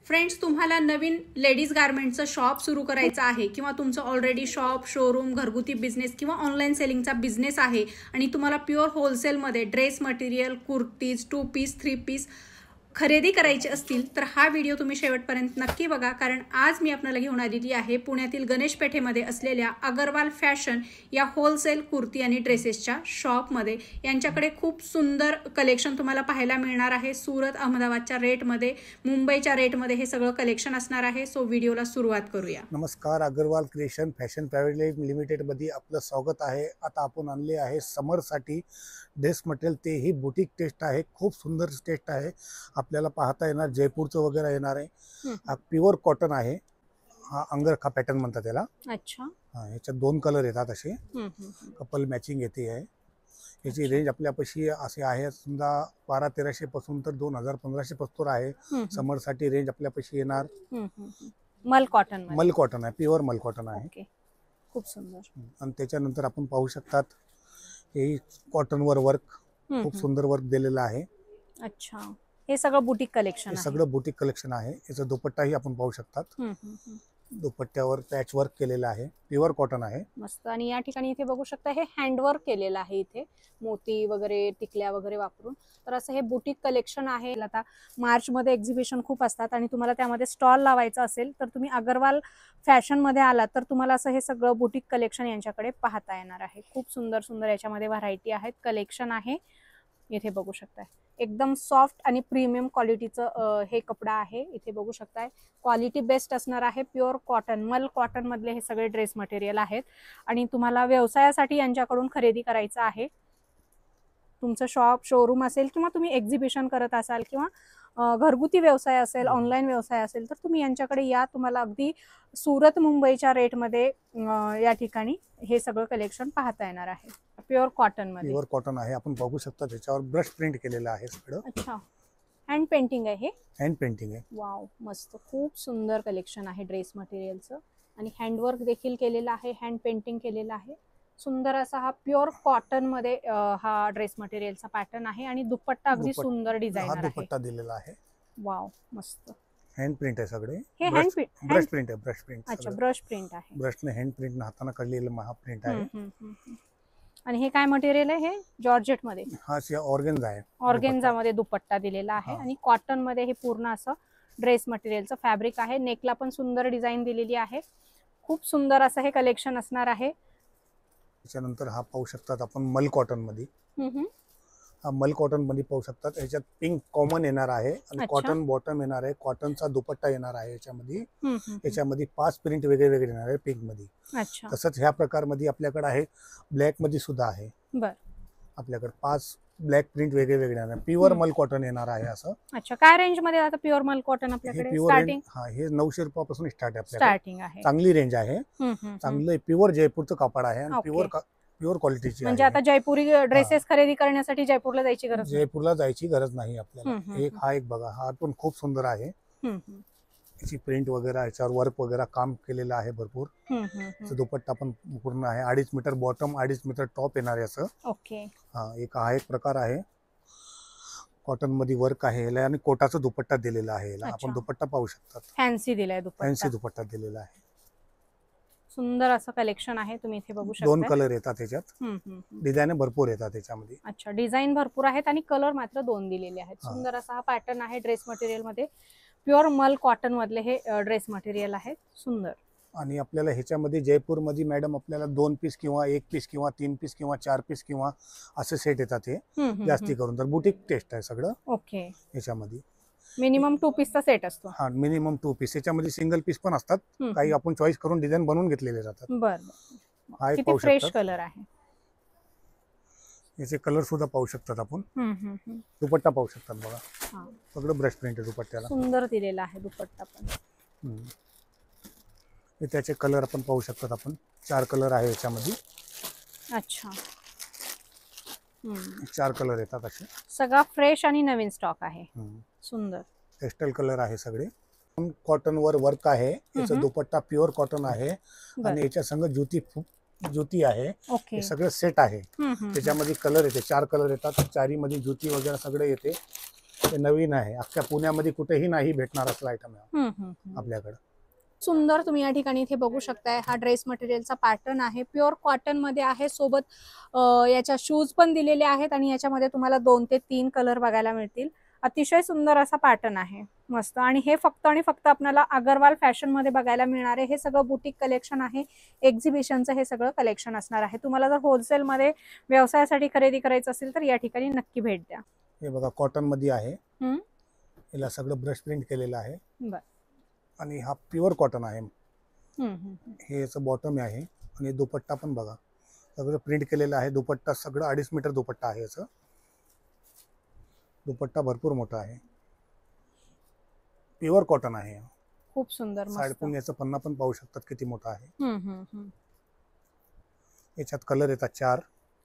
Friends, तुम्हाला नवीन ladies गारमेंटचं shop सुरू करायचं आहे किंवा तुमचं ऑलरेडी शॉप, शोरूम, घरगुती बिझनेस किंवा ऑनलाईन सेलिंगचा बिझनेस आहे आणि तुम्हाला प्युअर होलसेलमध्ये dress material, kurtis, 2 piece, 3 piece खरेदी करायची असतील तर हा व्हिडिओ तुम्ही शेवटपर्यंत नक्की बघा, कारण आज मी आपल्याला घेऊन आलेली आहे पुण्यातील गणेश पेठेमध्ये असलेल्या अगरवाल फॅशन या होलसेल कुर्ती आणि ड्रेसेसच्या शॉपमध्ये. यांच्याकडे खूप सुंदर कलेक्शन तुम्हाला पाहायला मिळणार आहे. सुरत, अहमदाबादच्या रेटमध्ये, मुंबईच्या रेटमध्ये हे सगळं कलेक्शन असणार आहे. सो व्हिडिओला सुरुवात करूया. नमस्कार, Agarwal creation fashion private limited मध्ये आपलं स्वागत आहे. आता आपण आणले आहे समरसाठी ड्रेस मटेरियल, तेही बुटीक टेस्ट आहे. खूप सुंदर टेस्ट आहे. आपल्याला पाहता येणार जयपूरचं वगैरे येणार आहे. हा प्युअर कॉटन आहे. हा अंगरखा पॅटर्न म्हणतात त्याला. अच्छा. हा, ह्याच्यात 2 कलर येतात असे. कपल मॅचिंग येते आहे. याची रेंज आपल्यापाशी असे आहे समजा 1200-1300 पासून तर 2000-1500 पासून आहे. समरसाठी रेंज आपल्यापाशी येणार. मल कॉटन आहे, प्युअर मल कॉटन आहे. खूप सुंदर. आणि त्याच्यानंतर आपण पाहू शकतात हे कॉटनवर वर्क, खूप सुंदर वर्क दिलेलं आहे. अच्छा, हे सगळं बुटीक कलेक्शन आहे. सगळं बुटीक कलेक्शन आहे. याचा दुपट्टाही आपण पाहू शकतात. दुपट्ट्यावर पॅच वर्क केलेलं आहे. प्युअर कॉटन आहे. मस्त. आणि या ठिकाणी इथे बघू शकता हे हँडवर्क केलेलं आहे. इथे मोती वगैरे, टिकल्या वगैरे वापरून. तर असं हे बुटीक कलेक्शन आहे. आता मार्च मध्ये एक्झिबिशन खूप असतात आणि तुम्हाला त्यामध्ये स्टॉल लावायचा असेल तर तुम्ही अगरवाल फॅशन मध्ये आलात तर तुम्हाला असं हे सगळं बुटीक कलेक्शन यांच्याकडे पाहता येणार आहे. खूप सुंदर सुंदर याच्यामध्ये व्हरायटी आहेत, कलेक्शन आहे. इथे बघू शकताय एकदम सॉफ्ट आणि प्रीमियम क्वालिटीचं हे कपडा आहे. इथे बघू शकताय क्वालिटी बेस्ट असणार आहे. प्युअर कॉटन, मल कॉटन मधले हे सगळे ड्रेस मटेरियल आहेत आणि तुम्हाला व्यवसायासाठी यांच्याकडून खरेदी करायचं आहे. तुमचं शॉप, शोरूम असेल किंवा तुम्ही एक्झिबिशन करत असाल किंवा घरगुती व्यवसाय असेल, ऑनलाईन व्यवसाय असेल तर तुम्ही यांच्याकडे या. तुम्हाला अगदी सुरत, मुंबईच्या रेटमध्ये या ठिकाणी हे सगळं कलेक्शन पाहता येणार आहे. प्युअर कॉटन मध्ये. प्युअर कॉटन आहे. आपण बघू शकता त्याच्यावर ब्रश प्रिंट केलेलं आहे सगळं. अच्छा, हँड पेंटिंग आहे. हँड पेंटिंग आहे. वाव, मस्त. खूप सुंदर कलेक्शन आहे ड्रेस मटेरियलचं आणि हँडवर्क देखील केलेलं आहे, हँड पेंटिंग केलेलं आहे. सुंदर असा हा प्युअर कॉटन मध्ये हा ड्रेस मटेरियलचा पॅटर्न आहे आणि दुपट्टा अगदी सुंदर डिझाइन आहे. दुपट्टा दिलेला आहे. वाव, मस्त. हँड प्रिंट आहे सगळे. हे हँड ब्रश प्रिंट आहे. Brush print. अच्छा, ब्रश प्रिंट आहे. ब्रशने हँड प्रिंट हाताने काढलेलं हा प्रिंट आहे. आणि हे काय मटेरियल आहे? हे जॉर्जेट मध्ये. हा ऑर्गेन्झा आहे. ऑर्गेन्झा मध्ये दुपट्टा दिलेला आहे आणि कॉटन मध्ये हे पूर्ण असं ड्रेस मटेरियलचं फॅब्रिक आहे. नेकला पण सुंदर डिझाईन दिलेली आहे. खूप सुंदर असं हे कलेक्शन असणार आहे. त्याच्यानंतर हा पाहू शकतात आपण मल कॉटन मध्ये. हा मल कॉटन मध्ये पाहू शकतात. याच्यात पिंक कॉमन येणार आहे आणि कॉटन बॉटम येणार आहे. कॉटनचा दुपट्टा येणार आहे याच्यामध्ये. याच्यामध्ये 5 प्रिंट वेगळे वेगळे येणार आहे पिंक मध्ये. तसंच ह्या प्रकार मध्ये आपल्याकडे आहे ब्लॅक मध्ये सुद्धा आहे. आपल्याकडे 5 ब्लॅक प्रिंट वेगळे वेगळे येणार. प्युअर मल कॉटन येणार आहे असं. अच्छा, काय रेंज मध्ये आता प्युअर मल कॉटन आपल्याकडे स्टार्टिंग? हा, हे 900 रुपयापासून स्टार्ट आहे. स्टार्टिंग आहे. चांगली रेंज आहे. चांगलं प्युअर जयपूरचं कापड आहे आणि प्युअर क्वालिटीची. म्हणजे आता जयपुरी ड्रेसेस खरेदी करण्यासाठी जयपूरला जायची गरज नाही आपल्याला. हा एक बघा, हा पण खूप सुंदर आहे. याची प्रिंट वगैरे, याच्यावर वर्क वगैरे काम केलेलं आहे भरपूर. दुपट्टा पण पूर्ण आहे. 2.5 मीटर बॉटम, 2.5 मीटर टॉप येणार याचं. ओके. हा एक प्रकार आहे. कॉटन मध्ये वर्क आहे याला आणि कोटाचा दुपट्टा दिलेला आहे याला. आपण दुपट्टा पाहू शकतात. फॅन्सी दिलाय दुपट्टा. फॅन्सी दुपट्टा दिलेला आहे. सुंदर असं कलेक्शन आहे. तुम्ही इथे बघू शकता. 2 कलर येतात त्याच्यात. डिझाईन भरपूर येतात त्याच्यामध्ये. अच्छा, डिझाईन भरपूर आहेत आणि कलर मात्र 2 दिलेले आहेत. सुंदर असा हा पॅटर्न आहे ड्रेस मटेरियल मध्ये. प्युअर मल कॉटन मधले हे ड्रेस मटेरियल आहेत. सुंदर. आणि आपल्याला ह्याच्यामध्ये जयपूर मध्ये मॅडम आपल्याला 2 पीस किंवा 1 पीस किंवा 3 पीस किंवा 4 पीस किंवा असे सेट येतात. हे जास्ती करून तर बुटीक टेस्ट आहे सगळं. ओके. ह्याच्यामध्ये मिनिमम 2 पीसचा सेट असतो. हा, मिनिमम 2 पीस. याच्यामध्ये सिंगल पीस पण असतात. काही आपण चॉईस करून डिझाईन बनवून घेतलेले जातात. बरं. किती फ्रेश कलर आहे. याचे कलर सुद्धा पाहू शकतात आपण. दुपट्टा पाहू शकतात बघा. सगळं ब्रश प्रिंट आहे दुपट्ट्याला. सुंदर दिलेला आहे दुपट्टा पण. हे त्याचे कलर आपण पाहू शकतात आपण. 4 कलर आहे याच्यामध्ये. अच्छा. 4 कलर येतात असे. सगळा फ्रेश आणि नवीन स्टॉक आहे. सुंदर. पेस्टल कलर आहे सगळे. कॉटन वर वर्क आहे. याचा दुपट्टा प्युअर कॉटन आहे आणि याच्या संग ज्योती आहे. हे सगळं सेट आहे. त्याच्यामध्ये कलर येते. 4 कलर येतात. 4ही मध्ये ज्योती वगैरे सगळे येते. हे नवीन आहे, अख्ख्या पुण्यामध्ये कुठेही नाही भेटणार असला आयटम आहे हम्म, हम्म, हम्म. आपल्याकडे. सुंदर तुम्ही या ठिकाणी इथे बघू शकताय. हा ड्रेस मटेरियलचा पॅटर्न आहे, प्युअर कॉटन मध्ये आहे. सोबत याच्या शूज पण दिलेले आहेत आणि याच्यामध्ये तुम्हाला 2 ते 3 कलर बघायला मिळतील. अतिशय सुंदर असा पॅटर्न आहे, मस्त. आणि हे फक्त आणि फक्त आपल्याला अगरवाल फॅशन मध्ये बघायला मिळणार आहे. हे सगळं बुटीक कलेक्शन आहे, एक्झिबिशनचं हे सगळं कलेक्शन असणार आहे. तुम्हाला जर होलसेल मध्ये व्यवसायासाठी खरेदी करायचं असेल तर या ठिकाणी नक्की भेट द्या. हे बघा कॉटन मध्ये आहे, हम्म. याला सगळं ब्रश प्रिंट केलेलं आहे बर. आणि हा प्युअर कॉटन आहे. हम्म, हम्म. हे याचं बॉटम आहे आणि दुपट्टा पण बघा सगळं प्रिंट केलेलं आहे. दुपट्टा सगळं 2.5 मीटर दुपट्टा आहे. याचं दुपट्टा भरपूर मोठा आहे, प्युअर कॉटन आहे. खूप सुंदर, मस्त. साईडून याचं पन्ना पण पाहू शकतात किती मोठा आहे. हम्म, हम्म, हम्म. याच्यात कलर येतात 4.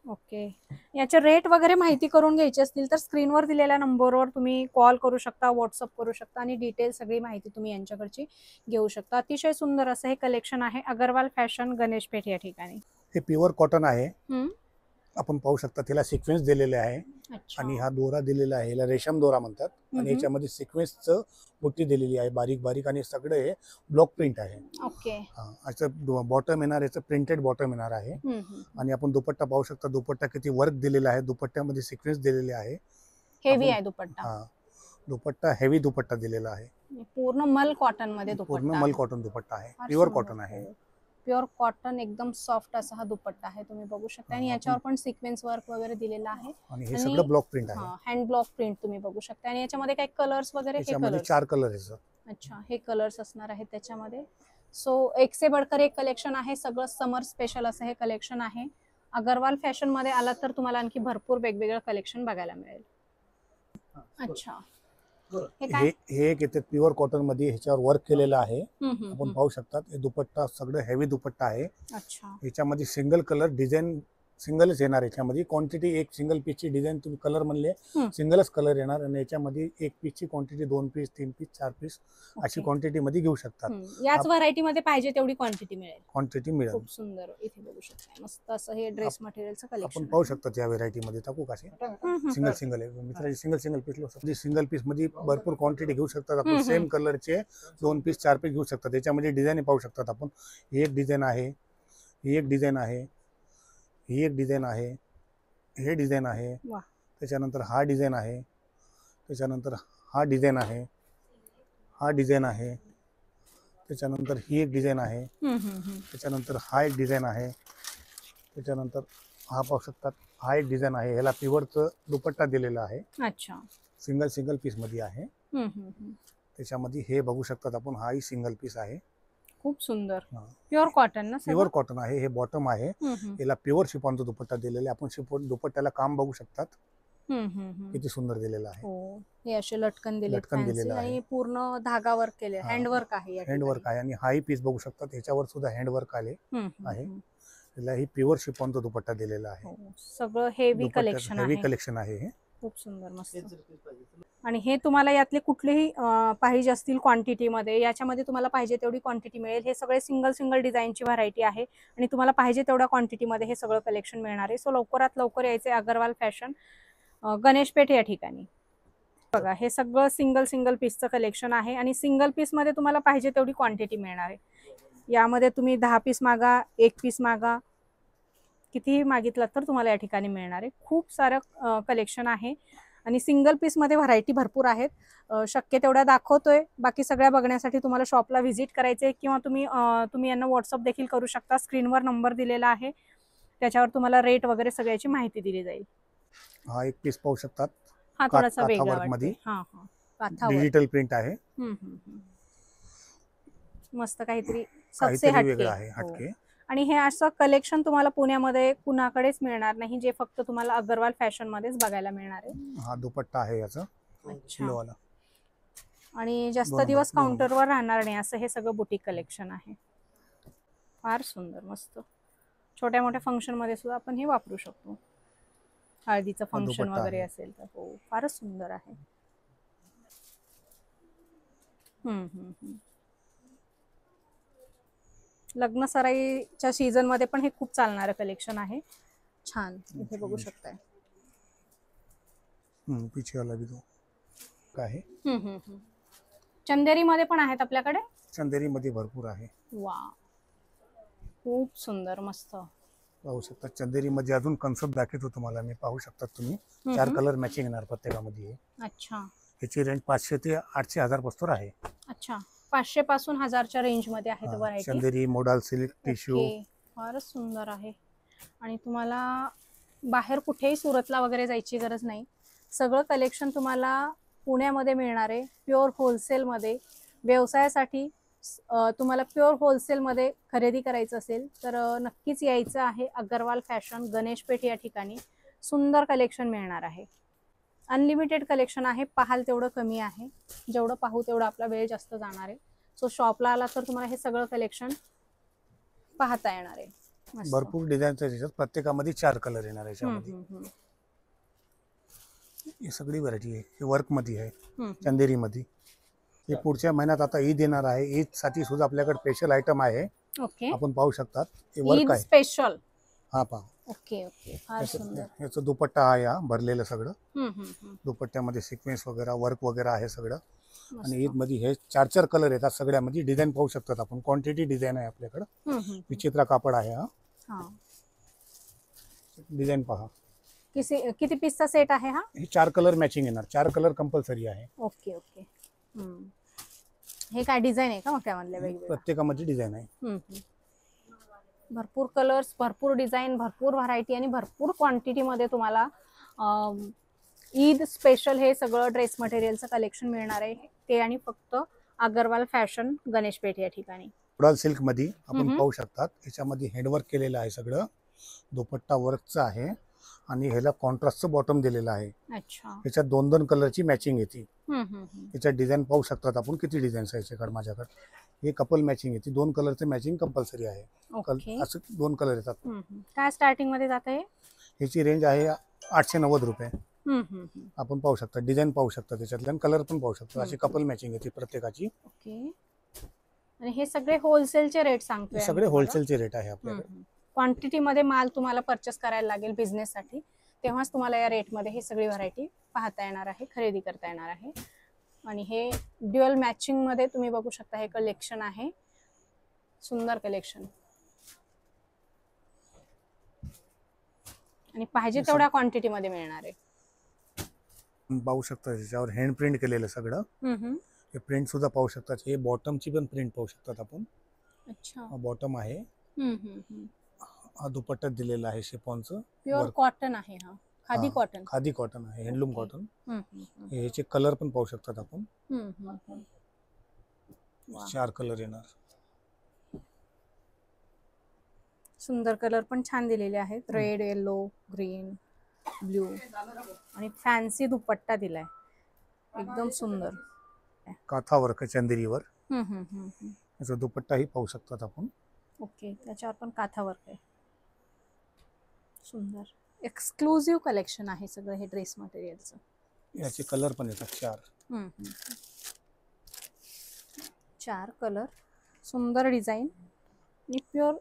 ओके. याचे रेट वगैरे माहिती करून घ्यायची असतील तर स्क्रीनवर दिलेल्या नंबरवर तुम्ही कॉल करू शकता, व्हॉट्सअप करू शकता आणि डिटेल सगळी माहिती तुम्ही यांच्याकडची घेऊ शकता. अतिशय सुंदर असं हे कलेक्शन आहे अगरवाल फॅशन गणेशपेठ या ठिकाणी. हे प्युअर कॉटन आहे. हम्म. आपण पाहू शकता त्याला सिक्वेन्स दिलेले आहे अच्छा. आणि हा दोरा दिलेला आहे, याला रेशम दोरा म्हणतात. आणि याच्यामध्ये सिक्वेन्सचं बुट्टी दिलेली आहे बारीक बारीक आणि सगळं हे ब्लॉक प्रिंट आहे. ओके. याचं बॉटम येणार, याचं प्रिंटेड बॉटम येणार आहे. आणि आपण दुपट्टा पाहू शकता, दुपट्टा किती वर्क दिलेला आहे, दुपट्ट्यामध्ये सिक्वेन्स दिलेले आहे. हेवी आहे दुपट्टा. हा, दुपट्टा हेवी दुपट्टा दिलेला आहे. पूर्ण मल कॉटन मध्ये दुपट्टा, पूर्ण मल कॉटन दुपट्टा आहे, प्युअर कॉटन आहे. प्युअर कॉटन एकदम सॉफ्ट असा हा दुपट्टा आहे, तुम्ही बघू शकता. आणि याच्यावर पण सिक्वेन्स वर्क वगैरे दिलेला आहे आणि हे सगळं ब्लॉक प्रिंट आहे, हँड ब्लॉक प्रिंट तुम्ही बघू शकता. आणि याच्यामध्ये काही कलर्स वगैरे, हे कलर्स 4 कलर आहेत. अच्छा, हे कलर्स असणार आहेत त्याच्यामध्ये. सो एक से बढ़कर एक कलेक्शन आहे, सगळं समर स्पेशल असं हे कलेक्शन आहे. अगरवाल फॅशन मध्ये आलात तर तुम्हाला आणखी भरपूर वेगवेगळं कलेक्शन बघायला मिळेल. अच्छा, हे एक येते प्युअर कॉटन मध्ये, ह्याच्यावर वर्क केलेलं आहे. आपण पाहू शकतात. हे दुपट्टा सगळं हेवी दुपट्टा आहे. अच्छा. याच्यामध्ये सिंगल कलर डिझाईन सिंगलच येणार. याच्यामध्ये क्वांटिटी एक सिंगल पीसची डिझाईन तुम्ही कलर म्हणले सिंगलच कलर येणार. आणि याच्यामध्ये एक पीसची क्वांटिटी 2 पीस 3 पीस 4 पीस अशी क्वांटिटी मध्ये घेऊ शकतात. याच व्हरायटी मध्ये पाहिजे तेवढी क्वांटिटी मिळेल. क्वांटिटी मिळेल. खूप सुंदर इथे बघू शकता, मस्त असं हे ड्रेस मटेरियलचं कलेक्शन आपण पाहू शकतो. या व्हरायटी मध्ये टाकू कसे सिंगल सिंगल आहे मित्रांची, सिंगल पीस सिंगल पीस मध्ये भरपूर क्वांटिटी घेऊ शकतात आपण. सेम कलरचे 2 पीस 4 पीस घेऊ शकतात. याच्यामध्ये डिझाईन पाहू शकतात आपण. ही एक डिझाईन आहे, ही एक डिझाईन आहे, ही एक डिझाईन आहे, हे डिझाईन आहे, त्याच्यानंतर हा डिझाईन आहे, त्याच्यानंतर हा डिझाईन आहे, हा डिझाईन आहे, त्याच्यानंतर ही एक डिझाईन आहे, त्याच्यानंतर हा एक डिझाईन आहे, त्याच्यानंतर हा पाहू शकतात हा एक डिझाईन आहे. ह्याला प्युअरचं दुपट्टा दिलेला आहे. अच्छा, सिंगल पीस मध्ये आहे. त्याच्यामध्ये हे बघू शकतात आपण, हाही सिंगल पीस आहे. खूप सुंदर प्युअर कॉटन ना, प्युअर कॉटन आहे. हे बॉटम आहे, याला प्युअर शिफॉनचा दुपट्टा दिलेला आहे. आपण शिफॉन दुपट्ट्याला काम बघू शकतात किती सुंदर दिलेलं आहे. हो, हे असे लटकन दिलेले आणि पूर्ण धागा वर्क केले, हँड वर्क आहे, हँड वर्क आहे. आणि हाही पीस बघू शकतात, ह्याच्यावर सुद्धा हँड वर्क आले आहे. याला ही प्युअर शिफॉनचा दुपट्टा दिलेला आहे. सगळं हेवी कलेक्शन आहे, हेवी कलेक्शन आहे हे. खूप सुंदर, मस्त. आणि हे तुम्हाला यातले कुठलेही पाहिजे असतील क्वांटिटी मध्ये, याच्यामध्ये तुम्हाला पाहिजे तेवढी क्वांटिटी मिळेल. हे सगळे सिंगल डिझाईनची व्हरायटी आहे आणि तुम्हाला पाहिजे तेवढ्या क्वांटिटी मध्ये हे सगळं कलेक्शन मिळणार आहे. सो लवकरात लवकर यायचे अगरवाल फॅशन गणेशपेठ या ठिकाणी. बघा, हे सगळं सिंगल पीसचं कलेक्शन आहे आणि सिंगल पीस मध्ये तुम्हाला पाहिजे तेवढी क्वांटिटी मिळणार आहे. यामध्ये तुम्ही 10 पीस मागा, 1 पीस मागा, कितीही मागितलं तर तुम्हाला या ठिकाणी मिळणार आहे. खूप सारं कलेक्शन आहे आणि सिंगल पीस मध्ये व्हरायटी भरपूर आहेत. शक्य तेवढ्या दाखवतोय, बाकी सगळ्या बघण्यासाठी तुम्हाला शॉपला व्हिजिट करायचे किंवा तुम्ही यांना व्हॉट्सअप देखील करू शकता. स्क्रीनवर नंबर दिलेला आहे, त्याच्यावर तुम्हाला रेट वगैरे सगळ्याची माहिती दिली जाईल. हा एक पीस पाहू शकतात, हा थोडासा वेगळा वाटतो, डिजिटल प्रिंट आहे. मस्त काहीतरी सबसे वेगळं आहे, हटके. आणि हे असं कलेक्शन तुम्हाला पुण्यामध्ये कुणाकडेच मिळणार नाही, जे फक्त तुम्हाला अगरवाल फॅशन मध्येच बघायला मिळणार आहे. हा दुपट्टा आहे याचा. अच्छा, आणि जास्त दिवस काउंटरवर राहणार नाही असं हे सगळं बुटीक कलेक्शन आहे. फार सुंदर, मस्त. छोट्या मोठ्या फंक्शन मध्ये सुद्धा आपण हे वापरू शकतो. हळदीचं फंक्शन वगैरे असेल तर. हो, फारच सुंदर आहे. लग्न सराईच्या सीझन मध्ये पण हे खूप चालणारं कलेक्शन आहे. छान, इथे बघू शकताय. पीछे वाला भी दो. आहे. चंदेरी मध्ये पण आहेत आपल्याकडे. चंदेरी मध्ये भरपूर आहे. वा, खूप सुंदर, मस्त. पाहू शकता चंदेरी मध्ये अजून कन्सेप्ट दाखवतो तुम्हाला मी. पाहू शकता तुम्ही 4 कलर मॅचिंग येणार प्रत्येकामध्ये. अच्छा. ह्याची रेंज 500 ते 800 हजार पासून आहे. अच्छा, 500 पासून 1000च्या रेंज मध्ये आहे व्हरायटी. चंदेरी, मोडाल सिल्क, टिश्यू. फारच सुंदर आहे. आणि तुम्हाला बाहेर कुठेही सुरतला वगैरे जायची गरज नाही. सगळं कलेक्शन तुम्हाला पुण्यामध्ये मिळणार आहे, प्युअर होलसेलमध्ये. व्यवसायासाठी तुम्हाला प्युअर होलसेलमध्ये खरेदी करायचं असेल तर नक्कीच यायचं आहे अग्रवाल फॅशन, गणेशपेठ या ठिकाणी. सुंदर कलेक्शन मिळणार आहे. अनलिमिटेड कलेक्शन आहे, पाहाल तेवढं कमी आहे. जेवढं पाहू तेवढं आपला वेळ जास्त जाणार आहे. सो शॉपला आला तर तुम्हाला हे सगळं कलेक्शन पाहता येणार आहे. भरपूर डिझाईनच्या याच्यात प्रत्येकामध्ये 4 कलर येणार आहे याच्यामध्ये. ही सगळी व्हरायटी आहे. ही वर्क मध्ये आहे, चंदेरी मध्ये. हे पुढच्या महिन्यात आता ईद येणार आहे. ईद साठी सुद्धा आपल्याकडे स्पेशल आयटम आहे. ओके, आपण पाहू शकतात. हे वर्क आहे स्पेशल. हा पहा. ओके ओके, फार सुंदर. याचं दुपट्टा आहे हा भरलेलं सगळं. दुपट्ट्यामध्ये सिक्वेन्स वगैरे, वर्क वगैरे आहे सगळं. आणि ईद मध्ये हे 4 कलर येतात सगळ्यामध्ये. डिझाईन पाहू शकतात आपण. क्वांटिटी डिझाईन आहे आपल्याकडे. विचित्र कापड आहे हा. डिझाईन पहा. किती पीसचा सेट आहे हा? हे 4 कलर मॅचिंग येणार. 4 कलर कंपल्सरी आहे. Okay okay. हे काय डिझाईन आहे का मग त्यामधल्या वेगवेगळ्या? प्रत्येकामध्ये डिझाईन आहे. भरपूर कलर्स, भरपूर डिझाईन, भरपूर व्हरायटी आणि भरपूर क्वांटिटी मध्ये तुम्हाला ईद स्पेशल हे सगळं ड्रेस मटेरियलचं कलेक्शन मिळणार आहे. ते आणि फक्त अग्रवाल फॅशन, गणेशपेठ या ठिकाणी. मोडाल सिल्क मध्ये आपण पाहू शकतात. याच्यामध्ये हँडवर्क केलेलं आहे सगळं. दुपट्टा वर्कचा आहे आणि ह्याला कॉन्ट्रास्टचं बॉटम दिलेलं आहे. अच्छा. याच्यात 2 कलरची मॅचिंग येते. याच्यात डिझाईन पाहू शकतात आपण. किती डिझाईन्स आहे याच्याकडे माझ्याकडे. हे कपल मॅचिंग येते. 2 कलरचे मॅचिंग कंपल्सरी आहे. असं 2 कलर येतात. काय स्टार्टिंग मध्ये जात आहे? ह्याची रेंज आहे 890 रुपये. आपण पाहू शकता. डिझाईन पाहू शकता त्याच्यातले, कलर पण पाहू शकता. अशी कपल मॅचिंग येते प्रत्येकाची. ओके. आणि हे सगळे होलसेलचे रेट सांगतोय? सगळे होलसेलचे रेट आहे आपल्याकडे. क्वांटिटी मध्ये माल तुम्हाला परचेस करायला लागेल बिझनेस साठी, तेव्हाच तुम्हाला या रेट मध्ये ही सगळी व्हरायटी पाहता येणार आहे, खरेदी करता येणार आहे. आणि हे ड्युअल मॅचिंग मध्ये तुम्ही बघू शकता. हे कलेक्शन आहे, सुंदर कलेक्शन. आणि पाहिजे तेवढ्या क्वांटिटी मध्ये मिळणार आहे. पाहू शकता त्याच्यावर हँड प्रिंट केलेलं सगळं. हे प्रिंट सुद्धा पाहू शकतात. हे बॉटमची पण प्रिंट पाहू शकतात आपण. अच्छा. हा बॉटम आहे. हा दुपट्टा दिलेला आहे शिफॉनचं. प्युअर कॉटन आहे हा. खादी कॉटन. खादी कॉटन आहे, हँडलूम कॉटन. ह्याचे कलर पण पाहू शकतात आपण. 4 कलर येणार. सुंदर कलर पण छान दिलेले आहेत. रेड, येलो, ग्रीन, ब्ल्यू आणि फॅन्सी दुपट्टा दिलाय. एकदम सुंदर. काथा वर्क चंदेरीवर. याचा दुपट्टाही पाहू शकतात आपण. ओके, त्याच्यावर पण काथा वर्क आहे. सुंदर एक्सक्लुझिव्ह कलेक्शन आहे सगळं हे ड्रेस मटेरियलचं. याचे कलर पण येतात 4. 4 कलर, सुंदर डिझाईन आणि प्युअर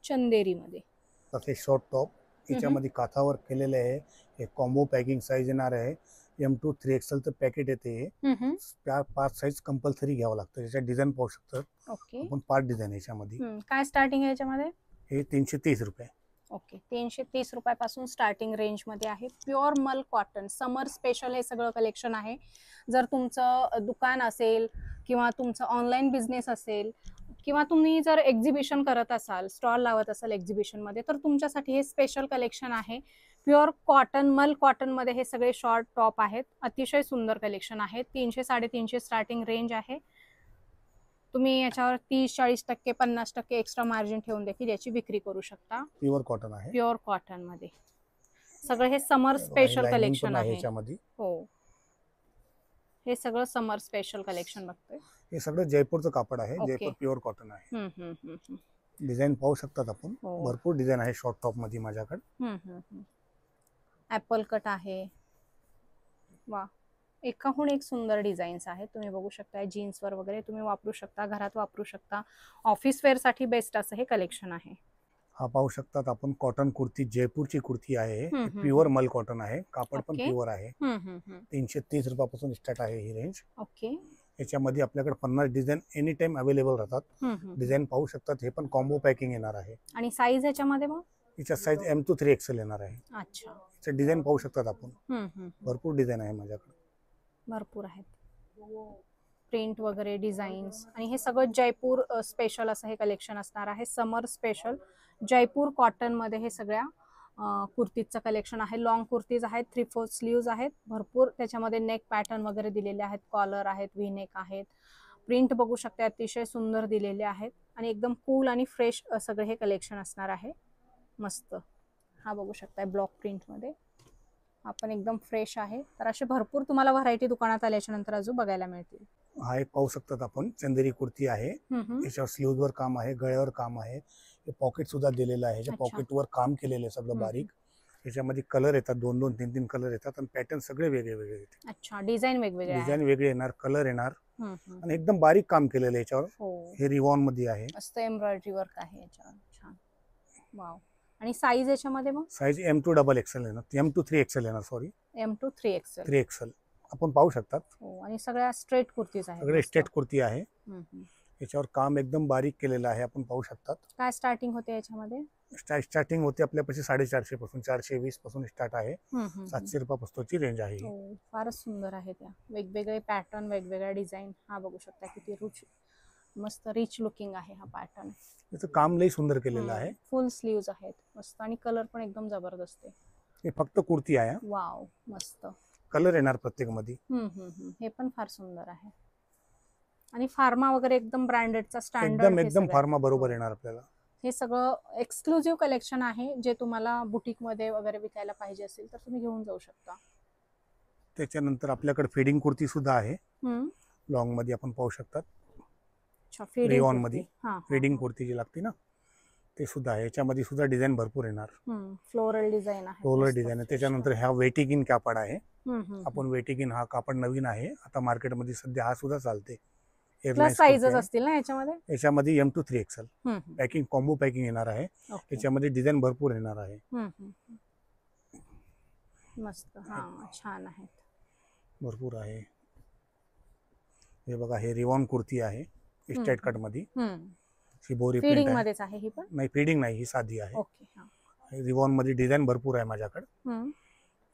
चंदेरी मध्ये. हे शॉर्ट टॉप याच्यामध्ये काथा वर्क केलेले आहे. हे कॉम्बो पॅकिंग साईज येणार आहे. M2 3XL चं पॅकेट येते. 5 साईज कंपल्सरी घ्यावं लागतं. याच्यात डिझाईन पाहू शकतात. ओके. आपण 5 डिझाईन याच्यामध्ये. काय स्टार्टिंग आहे याच्यामध्ये? हे 330 रुपये. ओके, 330 रुपयापासून स्टार्टिंग रेंज मध्ये आहे. प्युअर मल कॉटन, समर स्पेशल हे सगळं कलेक्शन आहे. जर तुमचं दुकान असेल किंवा तुमचं ऑनलाईन बिझनेस असेल किंवा तुम्ही जर एक्झिबिशन करत असाल, स्टॉल लावत असाल एक्झिबिशन मध्ये, तर तुमच्यासाठी हे स्पेशल कलेक्शन आहे. प्युअर कॉटन, मल कॉटन मध्ये हे सगळे शॉर्ट टॉप आहेत. अतिशय सुंदर कलेक्शन आहे. 300-350 स्टार्टिंग रेंज आहे. तुम्ही याच्यावर 30-40%, 50% एक्स्ट्रा मार्जिन ठेवून देखील याची विक्री करू शकता. प्युअर कॉटन आहे. प्युअर कॉटन मध्ये सगळं हे समर स्पेशल कलेक्शन आहे. हो, हे सगळं समर स्पेशल कलेक्शन बघतोय. हे सगळं जयपूरचं कापड आहे. जयपूर प्युअर कॉटन आहे. डिझाईन पाहू शकतात आपण. भरपूर डिझाईन आहे शॉर्ट टॉप मध्ये माझ्याकडे. ऍपल कट आहे. वा, एकाहून एक सुंदर डिझाईन्स आहेत. तुम्ही बघू शकता. जीन्सवर वगैरे तुम्ही वापरू शकता, घरात वापरू शकता. ऑफिस वेअर साठी बेस्ट असं हे कलेक्शन आहे. हा पाहू शकतात आपण कॉटन कुर्ती, जयपूरची कुर्ती आहे. हम्म. प्युअर मल कॉटन आहे, कापड पण ओके. प्युअर आहे. 330 रुपयापासून स्टार्ट आहे ही रेंज. ओके. याच्यामध्ये आपल्याकडे 50 डिझाईन एनी टाइम अवेलेबल राहतात. डिझाईन पाहू शकतात. हे पण कॉम्बो पॅकिंग येणार आहे. आणि साईज याच्यामध्ये मग? याच्या साईज M to 3XL येणार आहे. अच्छा. याचे डिझाईन पाहू शकतात आपण. भरपूर डिझाईन आहे माझ्याकडे. भरपूर आहेत, प्रिंट वगैरे डिझाईन्स. आणि हे सगळं जयपूर स्पेशल असं हे कलेक्शन असणार आहे. समर स्पेशल जयपूर कॉटन मध्ये हे सगळ्या कुर्तीजचं कलेक्शन आहे. लॉंग कुर्तीज आहेत, 3/4 स्लीव्ज आहेत. भरपूर त्याच्यामध्ये नेक पॅटर्न वगैरे दिलेले आहेत, कॉलर आहेत, व्ही नेक आहेत. प्रिंट बघू शकता अतिशय सुंदर दिलेले आहेत. आणि एकदम कूल आणि फ्रेश सगळे हे कलेक्शन असणार आहे. मस्त. हा बघू शकताय ब्लॉक प्रिंट मध्ये, हा पण एकदम फ्रेश आहे. तर असे भरपूर तुम्हाला व्हरायटी दुकानात आल्याच्या नंतर अजून बघायला मिळतील. हा एक पाहू शकतात आपण चंदेरी कुर्ती आहे. याच्यावर स्लीव्ह वर काम आहे, गळ्यावर काम आहे. हे पॉकेट सुद्धा दिलेलं आहे. पॉकेट वर काम केलेलं आहे सगळं बारीक. याच्यामध्ये कलर येतात, 2-2, 3-3 कलर येतात आणि पॅटर्न सगळे वेगळे वेगळे येतात. अच्छा, डिझाईन वेगवेगळे आहेत. डिझाईन वेगळे येणार, कलर येणार आणि एकदम बारीक काम केलेलं आहे याच्यावर. हे रिवॉन मध्ये आहे. मस्त एम्ब्रॉयडरी वर्क आहे याच्यावर. छान. वाव. आणि साईज याच्यामध्ये मग? साईज M to XXL येणार, M to 3XL येणार. Sorry, M to 3XL. 3XL आपण पाहू शकतात. हो. आणि सगळ्या स्ट्रेट कुर्तीज आहेत. सगळे स्ट्रेट कुर्ती आहे. याच्यावर काम एकदम बारीक केलेलं आहे, आपण पाहू शकतात. काय स्टार्टिंग होते याच्यामध्ये? स्टार्टिंग होते आपल्यापाशी 450 पासून, 420 पासून स्टार्ट आहे. 700 रुपयापासूनची रेंज आहे. फारच सुंदर आहे. त्या वेगवेगळे पॅटर्न, वेगवेगळ्या डिझाईन. हा बघू शकता किती मस्त रिच लुकिंग आहे हा पॅटर्न. याचं काम लई सुंदर केलेलं आहे. फुल स्लीव्ज आहेत मस्त आणि कलर पण एकदम जबरदस्त आहे. हे फक्त कुर्ती आहे. वाव, मस्त. कलर येणार प्रत्येक मध्ये. हे पण फार सुंदर आहे. आणि फार्मा वगैरे एकदम ब्रँडेडचा स्टँडर्ड एकदम फार्मा बरोबर येणार आपल्याला. हे सगळं एक्सक्लुझिव्ह कलेक्शन आहे, जे तुम्हाला बुटीक मध्ये वगैरे विकायला पाहिजे असेल तर तुम्ही घेऊन जाऊ शकता. त्याच्यानंतर आपल्याकडे फिडिंग कुर्ती सुद्धा आहे. लॉंग मध्ये आपण पाहू शकतात. रिवॉन मध्ये फिडिंग कुर्ती जी लागते ना, ते सुद्धा आहे. याच्यामध्ये सुद्धा डिझाईन भरपूर येणार. फ्लोरल डिझाइन आहे. फ्लोरल डिझाइन आहे. त्याच्यानंतर हा वेटिगिन कापड आहे. आपण वेटिगिन हा कापड नवीन आहे आता मार्केटमध्ये सध्या, हा सुद्धा चालते. प्लस साइजेस असतील ना याच्यामध्ये? याच्यामध्ये M to 3XL packing, combo packing येणार आहे. याच्यामध्ये डिझाईन भरपूर येणार आहे. मस्त. हा, छान आहे. भरपूर आहे. हे बघा, हे रिवॉन कुर्ती आहे स्ट्रेट कट मध्ये. शिबोरी फीडिंग मध्येच आहे ही पण? नाही, फीडिंग नाही, ही साधी आहे. ओके. रिवॉन मध्ये डिझाईन भरपूर आहे माझ्याकडे.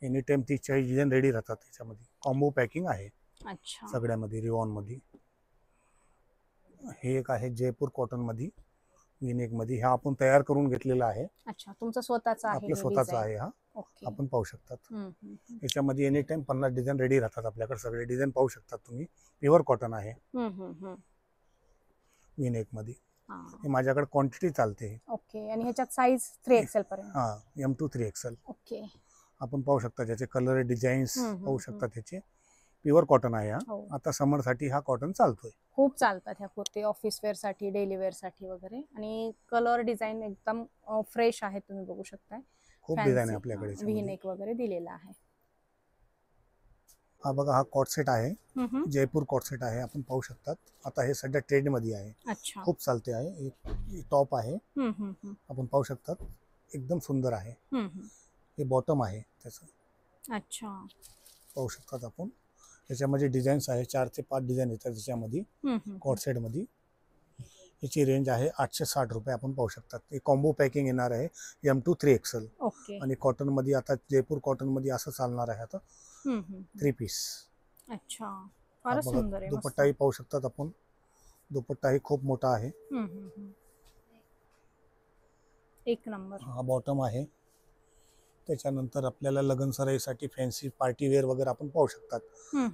एनी टाइम 30-40 डिझाईन रेडी राहतात. त्याच्यामध्ये कॉम्बो पॅकिंग आहे. अच्छा. सगळ्यामध्ये रिवॉन मध्ये. हे एक आहे जयपूर कॉटन मध्ये, विनेक मध्ये. हा आपण तयार करून घेतलेला आहे. अच्छा, तुमचा स्वतःचा आहे? आपलं स्वतःचा आहे हा. आपण पाहू शकतात. याच्यामध्ये एनी टाइम 50 डिझाईन रेडी राहतात आपल्याकडे. सगळे डिझाईन पाहू शकतात तुम्ही. प्युअर कॉटन आहे विनेक मध्ये. हे माझ्याकडे क्वांटिटी चालते. ओके. आणि ह्याच्यात साईज 3XL पर्यंत? हा, M to 3XL. ओके. आपण पाहू शकता त्याचे कलर, डिझाईन्स पाहू शकता त्याचे. प्युअर कॉटन आहे हा. आता समर साठी हा कॉटन चालतोय. खूप चालतात ह्या कुर्ती, ऑफिस वेअर साठी, डेली वेअर साठी वगैरे. आणि कलर डिझाईन एकदम फ्रेश आहे, तुम्ही बघू शकताय. खूप डिझाईन आहे आपल्याकडे. व्ही नेक वगैरे दिलेला आहे. हा बघा, हा कॉट सेट आहे. जयपूर कॉट सेट आहे. आपण पाहू शकतात. आता हे सध्या ट्रेंड मध्ये आहे. अच्छा. खूप चालते आहे. टॉप आहे. आपण पाहू शकतात. एकदम सुंदर आहे. हे बॉटम आहे त्याचं. अच्छा. पाहू शकतात आपण. त्याच्यामध्ये डिझाईन्स आहे, 4 ते 5 डिझाईन येतात त्याच्यामध्ये कॉट सेट मध्ये. याची रेंज आहे 860 रुपये. आपण पाहू शकतात. हे कॉम्बो पॅकिंग येणार आहे M to 3XL. आणि कॉटन मध्ये आता जयपूर कॉटन मध्ये असं चालणार आहे आता 3 पीस. अच्छा, फारच सुंदर आहे. दुपट्टाही पाहू शकतात आपण. दुपट्टाही खूप मोठा आहे. एक नंबर. हा बॉटम आहे. त्याच्यानंतर आपल्याला लग्न सराईसाठी फॅन्सी पार्टी वेअर वगैरे आपण पाहू शकतात.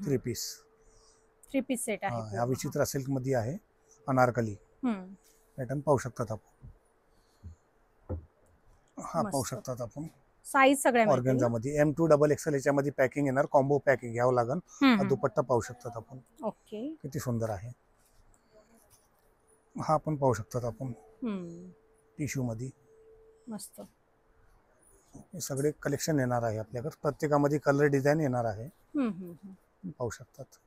3 पीस सेट आहे. हा विचित्रा सिल्क मध्ये आहे. अनारकली पॅटर्न पाहू शकतात आपण. हा पाहू शकतात आपण. साईज सगळ्या ऑर्गेन्झा मध्ये M to XXL याच्यामध्ये पॅकिंग येणार. कॉम्बो पॅकिंग घ्यावं लागेल. हा दुपट्टा पाहू शकतात आपण. ओके. किती सुंदर आहे. हा पण पाहू शकतात आपण. टिश्यू मध्ये मस्त. हे सगळे कलेक्शन येणार आहे आपल्याकडे. प्रत्येकामध्ये कलर डिझाईन येणार आहे. पाहू शकतात.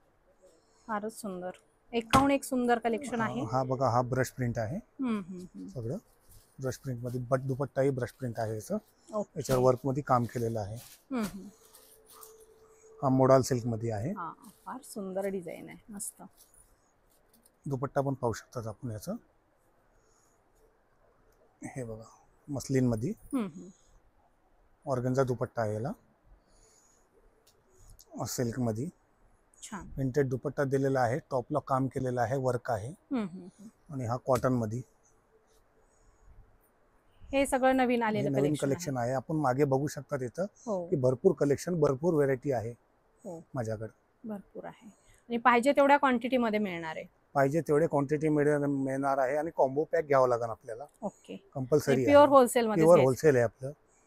फारच सुंदर. एकाहून एक सुंदर कलेक्शन आहे. हा बघा, हा ब्रश प्रिंट आहे. सगळं ब्रश प्रिंट मध्ये, बट दुपट्टाही ब्रश प्रिंट आहे याचं. ओके. याच्यावर वर्क मध्ये काम केलेलं आहे. हम्म. हा मोडाल सिल्क मध्ये आहे. हा, फार सुंदर डिझाईन आहे, मस्त. दुपट्टा पण पाहू शकतात आपण याचं. हे बघा, मस्लिन मध्ये ऑर्गनचा दुपट्टा आहे याला, सिल्क मध्ये. छान. प्रिंटेड दुपट्टा दिलेला आहे, टॉपला काम केलेलं आहे, वर्क आहे. आणि हा कॉटन मध्ये. हे सगळं नवीन हे आलेलं नवीन कलेक्शन आहे. आपण मागे बघू शकतात इथं हो, की भरपूर कलेक्शन, भरपूर व्हेरायटी आहे हो, माझ्याकडे. भरपूर आहे आणि पाहिजे तेवढ्या क्वांटिटी मध्ये मिळणार आहे. पाहिजे तेवढे क्वांटिटी मिळणार आहे आणि कॉम्बो पॅक घ्यावं लागेल आपल्याला, ओके. कंपल्सरी प्युअर होलसेल मध्ये प्युअर घ्यायचं. होलसेल आहे आपलं.